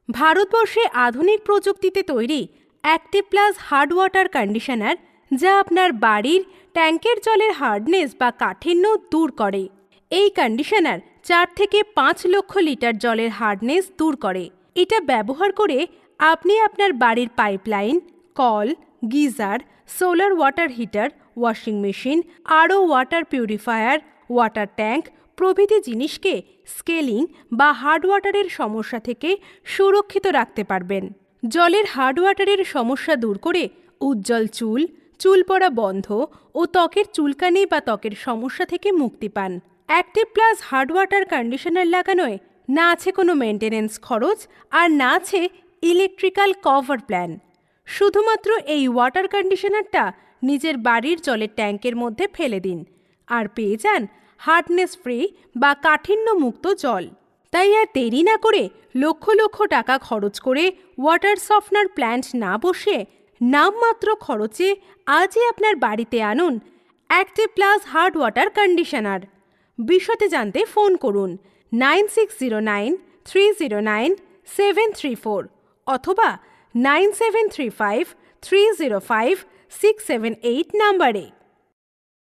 ভারতবর্ষে আধুনিক প্রযুক্তিতে তৈরি active plus hard water conditioner, যা আপনার বাড়ির ট্যাঙ্কের জলের হার্ডনেস বা কাঠিন্য দূর করে। এই কন্ডিশনার 4 থেকে 5 লক্ষ লিটার জলের হার্ডনেস দূর করে। এটা ব্যবহার করে আপনি আপনার বাড়ির pipeline, call, geyser, solar water heater, washing machine, আরও ওয়াটার পিউরিফায়ার, ওয়াটার ট্যাঙ্ক প্রভৃতি জিনিসকে স্কেলিং বা হার্ড ওয়াটারের সমস্যা থেকে সুরক্ষিত রাখতে পারবেন। জলের হার্ড ওয়াটারের সমস্যা দূর করে উজ্জ্বল চুল, চুল পড়া বন্ধ ও ত্বকের চুলকানি বা ত্বকের সমস্যা থেকে মুক্তি পান। Active plus hard water conditioner লাগানোয় না আছে কোনো মেনটেনেন্স খরচ আর না আছে ইলেকট্রিক্যাল কভার প্ল্যান। শুধুমাত্র এই ওয়াটার কন্ডিশনারটা নিজের বাড়ির জলের ট্যাঙ্কের মধ্যে ফেলে দিন আর পেয়ে যান হার্ডনেস ফ্রি বা কাঠিন্য মুক্ত জল। তাই আর দেরি না করে লক্ষ লক্ষ টাকা খরচ করে ওয়াটার সফটনার প্ল্যান্ট না বসে নামমাত্র খরচে আজই আপনার বাড়িতে আনুন active plus hard water conditioner. বিশদে জানতে ফোন করুন 9609309734 অথবা 9735305678 নম্বরে।